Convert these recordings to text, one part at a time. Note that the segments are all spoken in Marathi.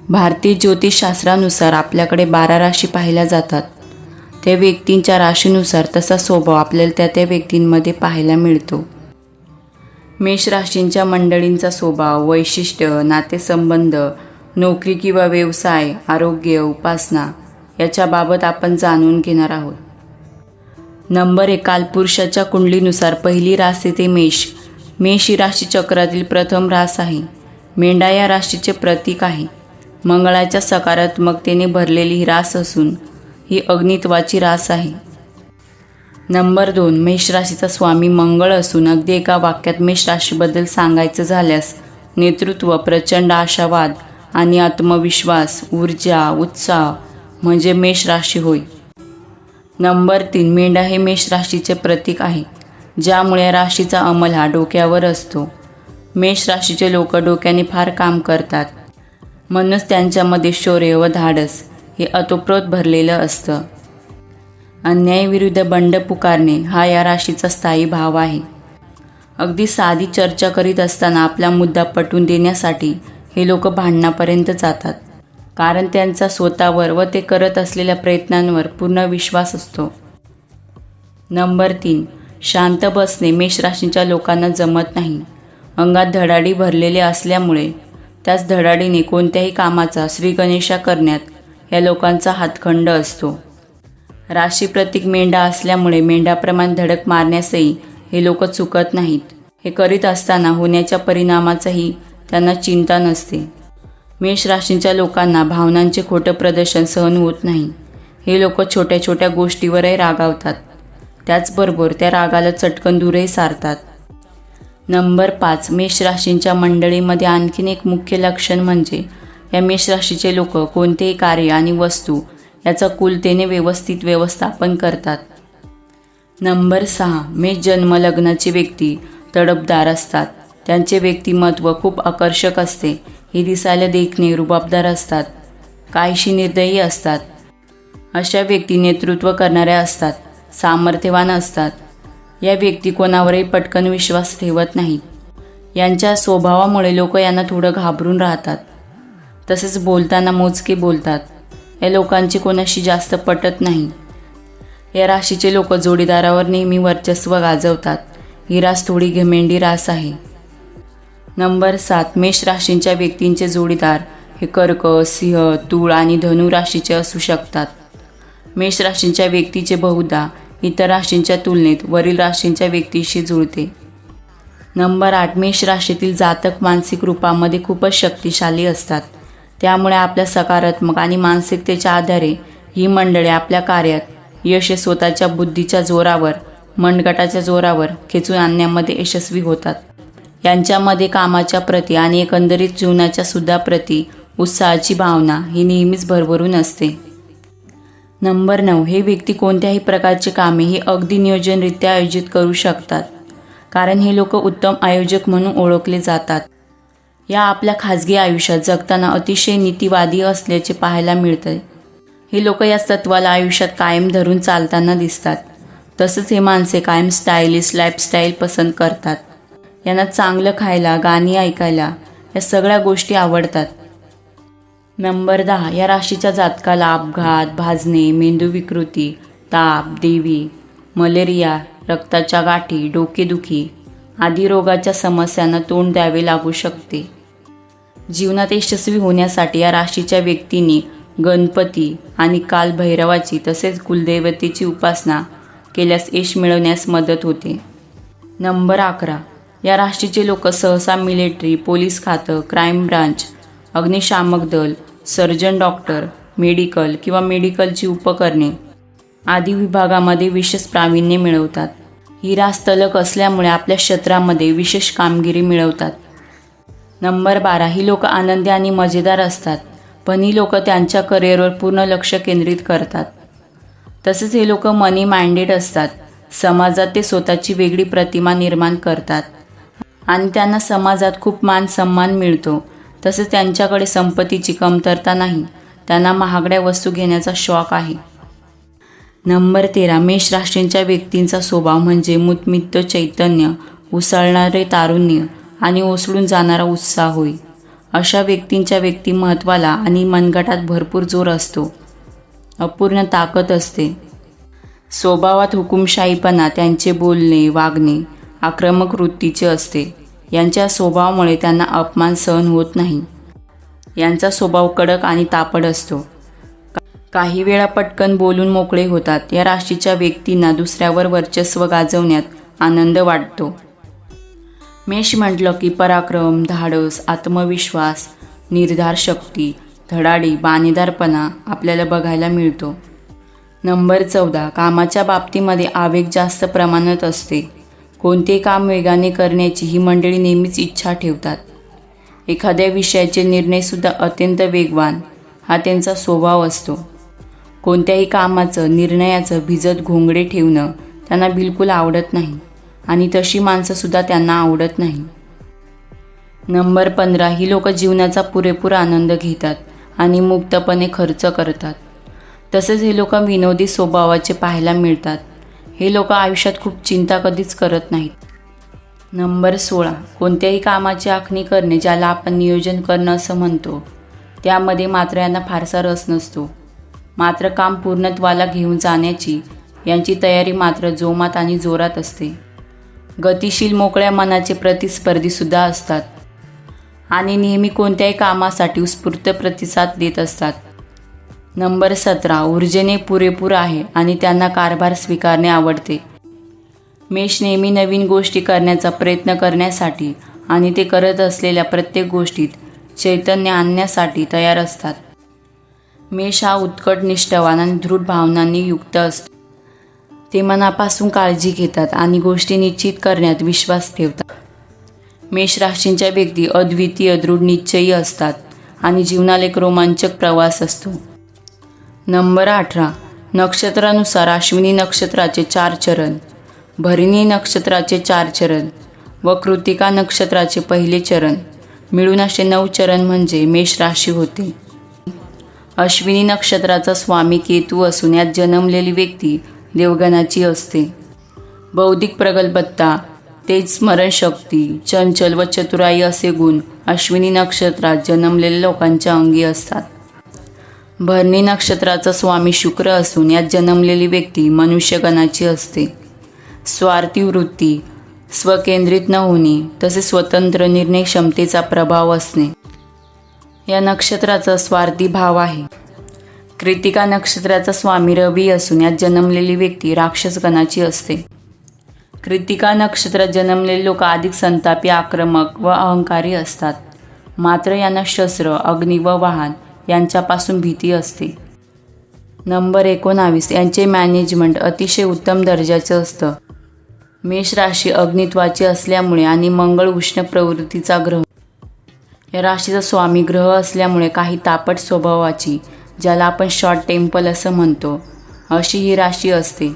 भारतीय ज्योतिषशास्त्रानुसार आपल्याकडे 12 राशी पाहिल्या जातात. त्या व्यक्तींच्या राशीनुसार तसा स्वभाव आपल्याला त्या व्यक्तींमध्ये पाहायला मिळतो. मेष राशींच्या मंडळींचा स्वभाव, वैशिष्ट्य, नातेसंबंध, नोकरी किंवा व्यवसाय, आरोग्य, उपासना याच्याबाबत आपण जाणून घेणार आहोत. नंबर 1. कालपुरुषाच्या कुंडलीनुसार पहिली रास येते मेष. मेष ही राशीचक्रातील प्रथम रास आहे. मेंढा या राशीचे प्रतीक आहे. मंगळाच्या सकारात्मकतेने भरलेली ही रास असून ही अग्नित्वाची रास आहे. नंबर 2. मेष राशीचा स्वामी मंगळ असून अगदी एका वाक्यात मेष राशीबद्दल सांगायचं झाल्यास नेतृत्व, प्रचंड आशावाद आणि आत्मविश्वास, ऊर्जा, उत्साह म्हणजे मेष राशी होय. नंबर 3. मेंढा हे मेष राशीचे प्रतीक आहे, ज्यामुळे या राशीचा अंमल हा डोक्यावर असतो. मेष राशीचे लोक डोक्याने फार काम करतात, म्हणूनच त्यांच्यामध्ये शौर्य व धाडस हे अतोप्रोत भरलेलं असतं. अन्यायाविरुद्ध बंड पुकारणे हा या राशीचा स्थायी भाव आहे. अगदी साधी चर्चा करीत असताना आपला मुद्दा पटवून देण्यासाठी हे लोक भांडणापर्यंत जातात, कारण त्यांचा स्वतःवर व ते करत असलेल्या प्रयत्नांवर पूर्ण विश्वास असतो. नंबर 3. शांत बसणे मेष राशीच्या लोकांना जमत नाही. अंगात धडाडी भरलेले असल्यामुळे त्याच धडाडीने कोणत्याही कामाचा श्रीगणेशा करण्यात या लोकांचा हातखंड असतो. राशी प्रतीक मेंढा असल्यामुळे मेंढाप्रमाणे धडक मारण्यासही हे लोक चुकत नाहीत. हे करीत असताना होण्याच्या परिणामाचंही त्यांना चिंता नसते. मेष राशीच्या लोकांना भावनांचे खोटं प्रदर्शन सहन होत नाही. हे लोक छोट्या छोट्या गोष्टीवरही रागावतात, त्याचबरोबर त्या रागाला चटकन दूरही सारतात. नंबर 5. मेष राशींच्या मंडळीमध्ये आणखीन एक मुख्य लक्षण म्हणजे या मेष राशीचे लोक कोणतेही कार्य आणि वस्तू याचा कुलतेने व्यवस्थित व्यवस्थापन करतात. नंबर 6. मेष जन्मलग्नाची व्यक्ती तडफदार असतात. त्यांचे व्यक्तिमत्व खूप आकर्षक असते. हे दिसायला देखणे, रुबाबदार असतात, काहीशी निर्दयी असतात. अशा व्यक्ती नेतृत्व करणाऱ्या असतात, सामर्थ्यवान असतात. या व्यक्ती कोणावरही पटकन विश्वास ठेवत नाहीत. यांच्या स्वभावामुळे लोक यांना थोडं घाबरून राहतात. तसेच बोलताना मोजके बोलतात. या लोकांची कोणाशी जास्त पटत नाही. या राशीचे लोक जोडीदारावर नेहमी वर्चस्व गाजवतात. ही रास थोडी घमेंडी रास आहे. नंबर 7. मेष राशींच्या व्यक्तींचे जोडीदार हे कर्क, सिंह, तूळ आणि धनु राशीचे असू शकतात. मेष राशींच्या व्यक्तीचे बहुधा इतर राशींच्या तुलनेत वरील राशींच्या व्यक्तीशी जुळते. नंबर 8. मेष राशीतील जातक मानसिक रूपामध्ये खूपच शक्तिशाली असतात. त्यामुळे आपल्या सकारात्मक आणि मानसिकतेच्या आधारे ही मंडळी आपल्या कार्यात यश स्वतःच्या बुद्धीच्या जोरावर, मनगटाच्या जोरावर खेचून आणण्यामध्ये यशस्वी होतात. यांच्यामध्ये कामाच्या प्रती आणि एकंदरीत जीवनाच्या सुद्धा प्रती उत्साहाची भावना ही नेहमीच भरभरून असते. नंबर 9. हे व्यक्ती कोणत्याही प्रकारचे कामे ही अगदी नियोजनरित्या आयोजित करू शकतात, कारण हे लोक उत्तम आयोजक म्हणून ओळखले जातात. या आपल्या खाजगी आयुष्यात जगताना अतिशय नीतिवादी असल्याचे पाहायला मिळते. हे लोक याच तत्वाला आयुष्यात कायम धरून चालताना दिसतात. तसंच हे माणसे कायम स्टायलिश लाईफस्टाईल पसंत करतात. यांना चांगलं खायला, गाणी ऐकायला या सगळ्या गोष्टी आवडतात. नंबर 10. या राशीच्या जातकाला अपघात, भाजणे, मेंदू विकृती, ताप, देवी, मलेरिया, रक्ताच्या गाठी, डोकेदुखी आदी रोगाच्या समस्यांना तोंड द्यावे लागू शकते. जीवनात यशस्वी होण्यासाठी या राशीच्या व्यक्तींनी गणपती आणि कालभैरवाची तसेच कुलदैवतेची उपासना केल्यास यश मिळवण्यास मदत होते. नंबर 11. या राशीचे लोक सहसा मिलिटरी, पोलीस खातं, क्राईम ब्रांच, अग्निशामक दल, सर्जन, डॉक्टर, मेडिकल किंवा मेडिकलची उपकरणे आदी विभागामध्ये विशेष प्रावीण्य मिळवतात. ही रास तलक असल्यामुळे आपल्या क्षेत्रामध्ये विशेष कामगिरी मिळवतात. नंबर 12. ही लोक आनंदी आणि मजेदार असतात, पण ही लोक त्यांच्या करिअरवर पूर्ण लक्ष केंद्रित करतात. तसेच हे लोक मनी माइंडेड असतात. समाजात ते स्वतःची वेगळी प्रतिमा निर्माण करतात आणि त्यांना समाजात खूप मान सन्मान मिळतो. तसेच त्यांच्याकडे संपत्तीची कमतरता नाही. त्यांना महागड्या वस्तू घेण्याचा शौक आहे. नंबर 13. मेष राशींच्या व्यक्तींचा स्वभाव म्हणजे मुतमित्त चैतन्य, उसळणारे तारुण्य आणि ओसळून जाणारा उत्साह होय. अशा व्यक्तींच्या व्यक्तिमत्वाला आणि मनगटात भरपूर जोर असतो, अपूर्ण ताकद असते. स्वभावात हुकुमशाहीपणा, त्यांचे बोलणे वागणे आक्रमक वृत्तीचे असते. यांच्या स्वभावामुळे त्यांना अपमान सहन होत नाही. यांचा स्वभाव कडक आणि तापड असतो. काही वेळा पटकन बोलून मोकळे होतात. या राशीच्या व्यक्तींना दुसऱ्यावर वर्चस्व गाजवण्यात आनंद वाटतो. मेष म्हटलं की पराक्रम, धाडस, आत्मविश्वास, निर्धार शक्ती, धडाडी, बाणेदारपणा आपल्याला बघायला मिळतो. नंबर 14, कामाच्या बाबतीमध्ये आवेग जास्त प्रमाणात असते. कोणतेही काम वेगाने करण्याची ही मंडळी नेहमीच इच्छा ठेवतात. एखाद्या विषयाचे निर्णयसुद्धा अत्यंत वेगवान हा त्यांचा स्वभाव असतो. कोणत्याही कामाचं, निर्णयाचं भिजत घोंगडे ठेवणं त्यांना बिलकुल आवडत नाही आणि तशी माणसंसुद्धा त्यांना आवडत नाही. नंबर 15, ही लोक जीवनाचा पुरेपूर आनंद घेतात आणि मुक्तपणे खर्च करतात. तसेच हे लोक विनोदी स्वभावाचे पाहायला मिळतात. हे लोक आयुष्यात खूप चिंता कधीच करत नाहीत. नंबर 16, कोणत्याही कामाची आखणी करणे, ज्याला आपण नियोजन करणं असं म्हणतो, त्यामध्ये मात्र यांना फारसा रस नसतो. मात्र काम पूर्णत्वाला घेऊन जाण्याची यांची तयारी मात्र जोमात आणि जोरात असते. गतिशील, मोकळ्या मनाचे प्रतिस्पर्धीसुद्धा असतात आणि नेहमी कोणत्याही कामासाठी उत्स्फूर्त प्रतिसाद देत असतात. नंबर 17, ऊर्जेने पुरेपूर आहे आणि त्यांना कारभार स्वीकारणे आवडते. मेष नेहमी नवीन गोष्टी करण्याचा प्रयत्न करण्यासाठी आणि ते करत असलेल्या प्रत्येक गोष्टीत चैतन्य आणण्यासाठी तयार असतात. मेष हा उत्कट, निष्ठावान आणि दृढ भावनांनी युक्त असतो. ते मनापासून काळजी घेतात आणि गोष्टी निश्चित करण्यात विश्वास ठेवतात. मेष राशींच्या व्यक्ती अद्वितीय, दृढ निश्चयी असतात आणि जीवनाला एक रोमांचक प्रवास असतो. नंबर 18, नक्षत्रानुसार अश्विनी नक्षत्राचे 4 चरण, भरणी नक्षत्राचे 4 चरण व कृतिका नक्षत्राचे पहिले चरण मिळून असे 9 चरण म्हणजे मेष राशी होते. अश्विनी नक्षत्राचा स्वामी केतू असून यात जन्मलेली व्यक्ती देवगणाची असते. बौद्धिक प्रगल्भता, तेज, स्मरणशक्ती, चंचल व चतुराई असे गुण अश्विनी नक्षत्रात जन्मलेल्या लोकांच्या अंगी असतात. भरणी नक्षत्राचा स्वामी शुक्र असून यात जन्मलेली व्यक्ती मनुष्यगणाची असते. स्वार्थी वृत्ती, स्वकेंद्रित न होणे तसेच स्वतंत्र निर्णय क्षमतेचा प्रभाव असणे या नक्षत्राचा स्वार्थी भाव आहे. कृतिका नक्षत्राचा स्वामी रवी असून यात जन्मलेली व्यक्ती राक्षसगणाची असते. कृतिका नक्षत्रात जन्मलेले लोक अधिक संतापी, आक्रमक व अहंकारी असतात. मात्र यांना शस्त्र, अग्नी व वाहन यांच्यापासून भीती असते. नंबर 19, यांचे मॅनेजमेंट अतिशय उत्तम दर्जाचे असतं. मेष राशी अग्नित्वाची असल्यामुळे आणि मंगळ उष्ण प्रवृत्तीचा ग्रह या राशीचा स्वामी ग्रह असल्यामुळे काही तापट स्वभावाची, ज्याला आपण शॉर्ट टेम्पर असं म्हणतो, अशी ही राशी असते.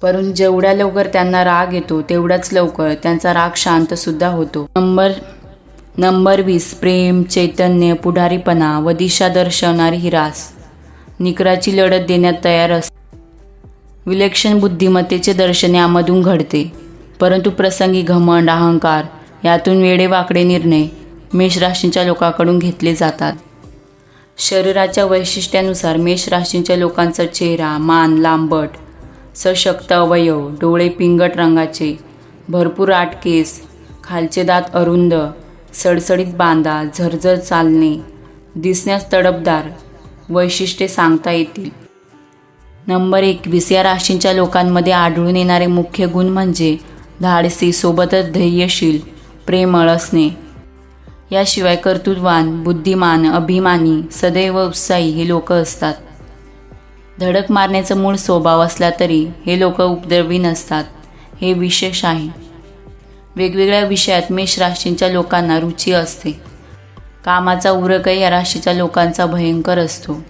परंतु जेवढ्या लवकर त्यांना राग येतो तेवढ्याच लवकर त्यांचा राग शांतसुद्धा होतो. नंबर 20, प्रेम, चैतन्य, पुढारीपणा व दिशा दर्शवणारी ही रास निकराची लढत देण्यात तयार असते. विलक्षण बुद्धिमत्तेचे दर्शन यामधून घडते. परंतु प्रसंगी घमंड, अहंकार यातून वेडेवाकडे निर्णय मेष राशींच्या लोकांकडून घेतले जातात. शरीराच्या वैशिष्ट्यानुसार मेष राशींच्या लोकांचा चेहरा, मान लांबट, सशक्त अवयव, डोळे पिंगट रंगाचे, भरपूर आट केस, खालचे दात अरुंद, सडसडीत बांधा, झरझर चालणे, दिसण्यास तडफदार वैशिष्ट्ये सांगता येतील. नंबर 21, या राशींच्या लोकांमध्ये आढळून येणारे मुख्य गुण म्हणजे धाडसी, सोबतच धैर्यशील, प्रेमळ असणे. याशिवाय कर्तृत्ववान, बुद्धिमान, अभिमानी, सदैव उत्साही हे लोक असतात. धडक मारण्याचा मूळ स्वभाव असला तरी हे लोक उपद्रवी नसतात, हे विशेष आहे. वेगवेगळ्या विषयात मेष राशींच्या लोकांना रुची असते. कामाचा उरकही या राशीच्या लोकांचा भयंकर असतो.